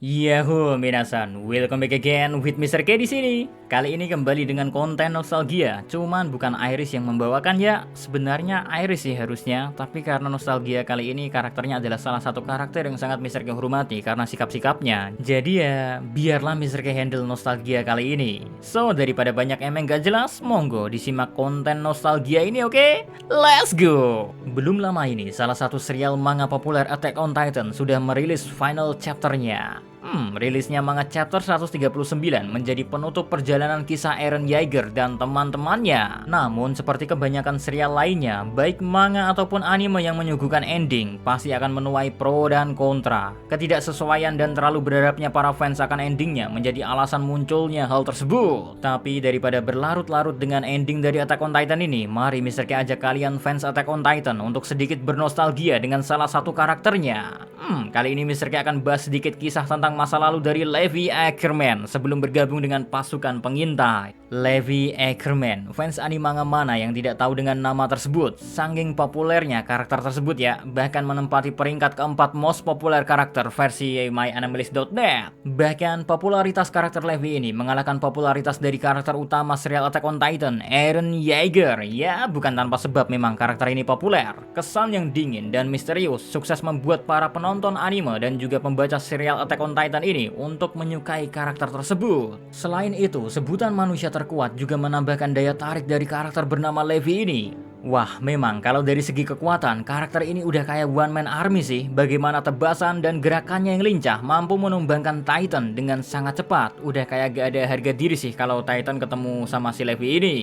Yahoo minasan, welcome back again with Mr. K di sini. Kali ini kembali dengan konten nostalgia. Cuman bukan Iris yang membawakan ya. Sebenarnya Iris sih harusnya, tapi karena nostalgia kali ini karakternya adalah salah satu karakter yang sangat Mr. K hormati karena sikap-sikapnya. Jadi ya, biarlah Mr. K handle nostalgia kali ini. So, daripada banyak emang gak jelas, monggo disimak konten nostalgia ini, oke? Let's go. Belum lama ini, salah satu serial manga populer Attack on Titan sudah merilis final chapternya. Rilisnya manga chapter 139 menjadi penutup perjalanan kisah Eren Yeager dan teman-temannya. Namun seperti kebanyakan serial lainnya, baik manga ataupun anime yang menyuguhkan ending pasti akan menuai pro dan kontra. Ketidaksesuaian dan terlalu berharapnya para fans akan endingnya menjadi alasan munculnya hal tersebut. Tapi daripada berlarut-larut dengan ending dari Attack on Titan ini, mari Mr. K ajak kalian fans Attack on Titan untuk sedikit bernostalgia dengan salah satu karakternya. Kali ini Mr. K akan bahas sedikit kisah tentang masa lalu dari Levi Ackerman sebelum bergabung dengan pasukan pengintai. Levi Ackerman, fans anime manga mana yang tidak tahu dengan nama tersebut? Saking populernya karakter tersebut ya, bahkan menempati peringkat keempat most popular karakter versi MyAnimeList.net. Bahkan popularitas karakter Levi ini mengalahkan popularitas dari karakter utama serial Attack on Titan, Eren Yeager. Ya, bukan tanpa sebab memang karakter ini populer. Kesan yang dingin dan misterius sukses membuat para penonton anime dan juga pembaca serial Attack on Titan ini untuk menyukai karakter tersebut. Selain itu, sebutan manusia terkuat juga menambahkan daya tarik dari karakter bernama Levi ini. Wah, memang kalau dari segi kekuatan, karakter ini udah kayak one man army sih. Bagaimana tebasan dan gerakannya yang lincah mampu menumbangkan Titan dengan sangat cepat. Udah kayak gak ada harga diri sih kalau Titan ketemu sama si Levi ini.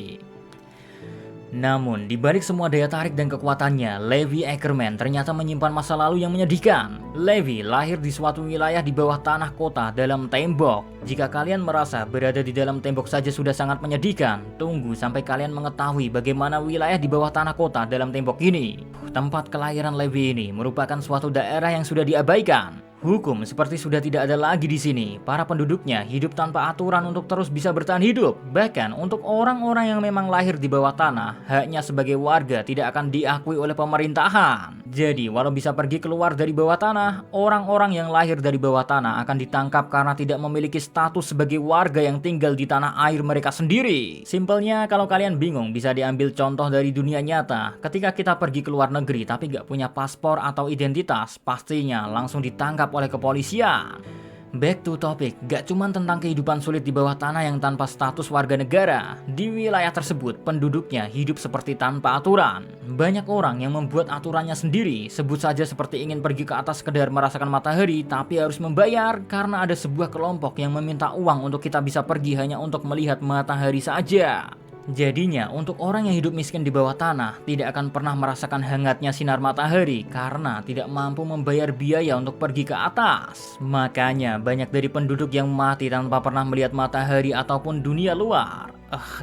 Namun, dibalik semua daya tarik dan kekuatannya, Levi Ackerman ternyata menyimpan masa lalu yang menyedihkan. Levi lahir di suatu wilayah di bawah tanah kota dalam tembok. Jika kalian merasa berada di dalam tembok saja sudah sangat menyedihkan, tunggu sampai kalian mengetahui bagaimana wilayah di bawah tanah kota dalam tembok ini. Tempat kelahiran Levi ini merupakan suatu daerah yang sudah diabaikan. Hukum seperti sudah tidak ada lagi di sini. Para penduduknya hidup tanpa aturan untuk terus bisa bertahan hidup. Bahkan untuk orang-orang yang memang lahir di bawah tanah, haknya sebagai warga tidak akan diakui oleh pemerintahan. Jadi, walau bisa pergi keluar dari bawah tanah, orang-orang yang lahir dari bawah tanah akan ditangkap karena tidak memiliki status sebagai warga yang tinggal di tanah air mereka sendiri. Simpelnya, kalau kalian bingung, bisa diambil contoh dari dunia nyata. Ketika kita pergi ke luar negeri tapi gak punya paspor atau identitas, pastinya langsung ditangkap oleh kepolisian. Back to topic, gak cuma tentang kehidupan sulit di bawah tanah yang tanpa status warga negara. Di wilayah tersebut, penduduknya hidup seperti tanpa aturan. Banyak orang yang membuat aturannya sendiri, sebut saja seperti ingin pergi ke atas sekedar merasakan matahari, tapi harus membayar karena ada sebuah kelompok yang meminta uang untuk kita bisa pergi hanya untuk melihat matahari saja. Jadinya, untuk orang yang hidup miskin di bawah tanah tidak akan pernah merasakan hangatnya sinar matahari karena tidak mampu membayar biaya untuk pergi ke atas. Makanya, banyak dari penduduk yang mati tanpa pernah melihat matahari ataupun dunia luar.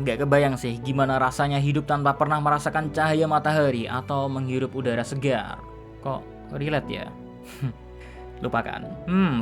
Gak kebayang sih gimana rasanya hidup tanpa pernah merasakan cahaya matahari atau menghirup udara segar. Kok relate ya? Lupakan.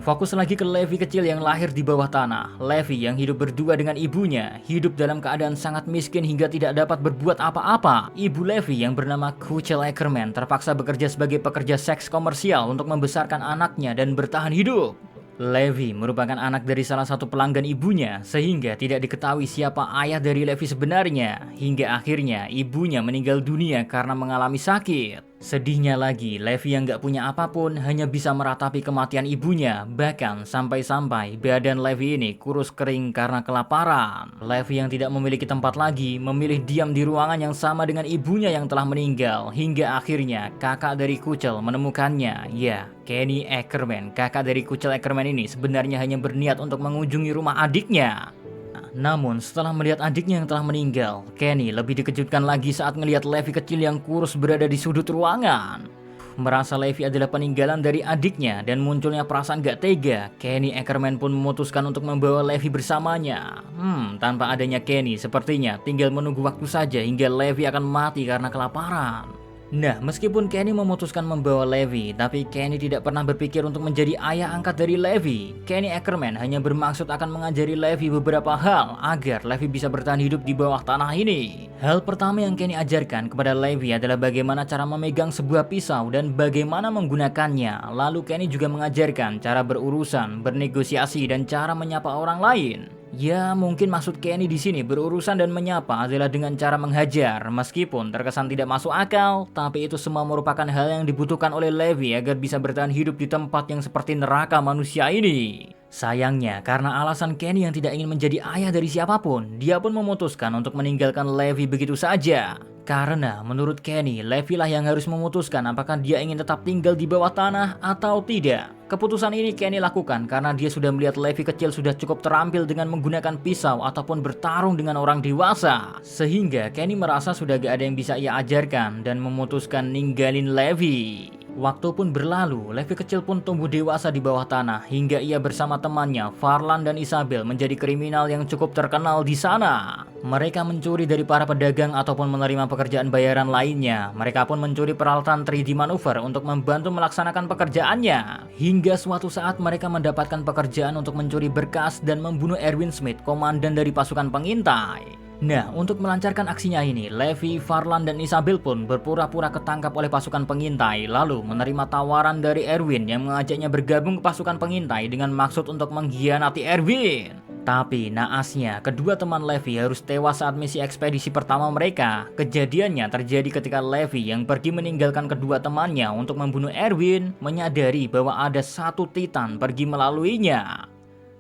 Fokus lagi ke Levi kecil yang lahir di bawah tanah. Levi yang hidup berdua dengan ibunya, hidup dalam keadaan sangat miskin hingga tidak dapat berbuat apa-apa. Ibu Levi yang bernama Kuchel Ackerman terpaksa bekerja sebagai pekerja seks komersial untuk membesarkan anaknya dan bertahan hidup. Levi merupakan anak dari salah satu pelanggan ibunya, sehingga tidak diketahui siapa ayah dari Levi sebenarnya. Hingga akhirnya ibunya meninggal dunia karena mengalami sakit. Sedihnya lagi, Levi yang gak punya apapun hanya bisa meratapi kematian ibunya. Bahkan sampai-sampai badan Levi ini kurus kering karena kelaparan. Levi yang tidak memiliki tempat lagi memilih diam di ruangan yang sama dengan ibunya yang telah meninggal. Hingga akhirnya kakak dari Kuchel menemukannya. Ya, Kenny Ackerman, kakak dari Kuchel Ackerman ini sebenarnya hanya berniat untuk mengunjungi rumah adiknya. Namun setelah melihat adiknya yang telah meninggal, Kenny lebih dikejutkan lagi saat melihat Levi kecil yang kurus berada di sudut ruangan. Merasa Levi adalah peninggalan dari adiknya dan munculnya perasaan gak tega, Kenny Ackerman pun memutuskan untuk membawa Levi bersamanya. Tanpa adanya Kenny, sepertinya tinggal menunggu waktu saja hingga Levi akan mati karena kelaparan. Nah, meskipun Kenny memutuskan membawa Levi, tapi Kenny tidak pernah berpikir untuk menjadi ayah angkat dari Levi. Kenny Ackerman hanya bermaksud akan mengajari Levi beberapa hal agar Levi bisa bertahan hidup di bawah tanah ini. Hal pertama yang Kenny ajarkan kepada Levi adalah bagaimana cara memegang sebuah pisau dan bagaimana menggunakannya. Lalu Kenny juga mengajarkan cara berurusan, bernegosiasi, dan cara menyapa orang lain. Ya, mungkin maksud Kenny di sini berurusan dan menyapa adalah dengan cara menghajar. Meskipun terkesan tidak masuk akal, tapi itu semua merupakan hal yang dibutuhkan oleh Levi agar bisa bertahan hidup di tempat yang seperti neraka manusia ini. Sayangnya, karena alasan Kenny yang tidak ingin menjadi ayah dari siapapun, dia pun memutuskan untuk meninggalkan Levi begitu saja. Karena menurut Kenny, Levi lah yang harus memutuskan apakah dia ingin tetap tinggal di bawah tanah atau tidak. Keputusan ini Kenny lakukan karena dia sudah melihat Levi kecil sudah cukup terampil dengan menggunakan pisau ataupun bertarung dengan orang dewasa. Sehingga Kenny merasa sudah gak ada yang bisa ia ajarkan dan memutuskan ninggalin Levi. Waktu pun berlalu, Levi kecil pun tumbuh dewasa di bawah tanah hingga ia bersama temannya Farlan dan Isabel menjadi kriminal yang cukup terkenal di sana. Mereka mencuri dari para pedagang ataupun menerima pekerjaan bayaran lainnya. Mereka pun mencuri peralatan 3D manuver untuk membantu melaksanakan pekerjaannya. Hingga suatu saat mereka mendapatkan pekerjaan untuk mencuri berkas dan membunuh Erwin Smith, komandan dari pasukan pengintai. Nah, untuk melancarkan aksinya ini, Levi, Farlan, dan Isabel pun berpura-pura ketangkap oleh pasukan pengintai, lalu menerima tawaran dari Erwin yang mengajaknya bergabung ke pasukan pengintai dengan maksud untuk mengkhianati Erwin. Tapi naasnya, kedua teman Levi harus tewas saat misi ekspedisi pertama mereka. Kejadiannya terjadi ketika Levi yang pergi meninggalkan kedua temannya untuk membunuh Erwin, menyadari bahwa ada satu Titan pergi melaluinya.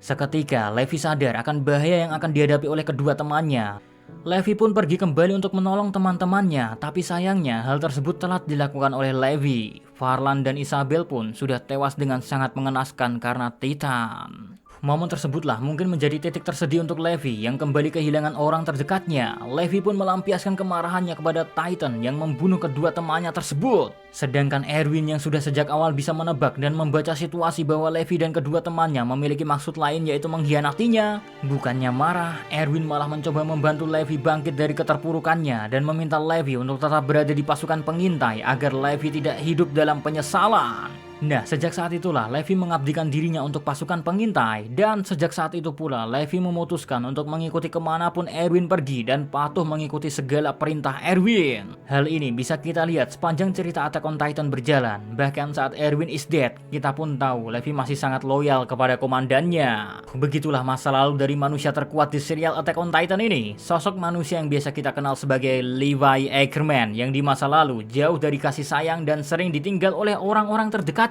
Seketika, Levi sadar akan bahaya yang akan dihadapi oleh kedua temannya. Levi pun pergi kembali untuk menolong teman-temannya, tapi sayangnya hal tersebut telah dilakukan oleh Levi. Farlan dan Isabel pun sudah tewas dengan sangat mengenaskan karena Titan. Momen tersebutlah mungkin menjadi titik tersedih untuk Levi yang kembali kehilangan orang terdekatnya. Levi pun melampiaskan kemarahannya kepada Titan yang membunuh kedua temannya tersebut. Sedangkan Erwin yang sudah sejak awal bisa menebak dan membaca situasi bahwa Levi dan kedua temannya memiliki maksud lain yaitu mengkhianatinya. Bukannya marah, Erwin malah mencoba membantu Levi bangkit dari keterpurukannya dan meminta Levi untuk tetap berada di pasukan pengintai agar Levi tidak hidup dalam penyesalan. Nah, sejak saat itulah Levi mengabdikan dirinya untuk pasukan pengintai, dan sejak saat itu pula Levi memutuskan untuk mengikuti kemanapun Erwin pergi dan patuh mengikuti segala perintah Erwin. Hal ini bisa kita lihat sepanjang cerita Attack on Titan berjalan. Bahkan saat Erwin is dead, kita pun tahu Levi masih sangat loyal kepada komandannya. Begitulah masa lalu dari manusia terkuat di serial Attack on Titan ini. Sosok manusia yang biasa kita kenal sebagai Levi Ackerman yang di masa lalu jauh dari kasih sayang dan sering ditinggal oleh orang-orang terdekat.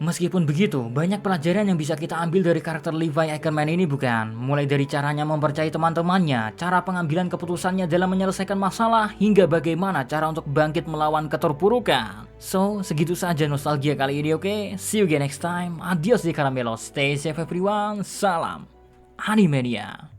Meskipun begitu, banyak pelajaran yang bisa kita ambil dari karakter Levi Ackerman ini bukan? Mulai dari caranya mempercayai teman-temannya, cara pengambilan keputusannya dalam menyelesaikan masalah, hingga bagaimana cara untuk bangkit melawan keterpurukan. So, segitu saja nostalgia kali ini, oke? See you again next time. Adios di Caramelo. Stay safe everyone. Salam Animania.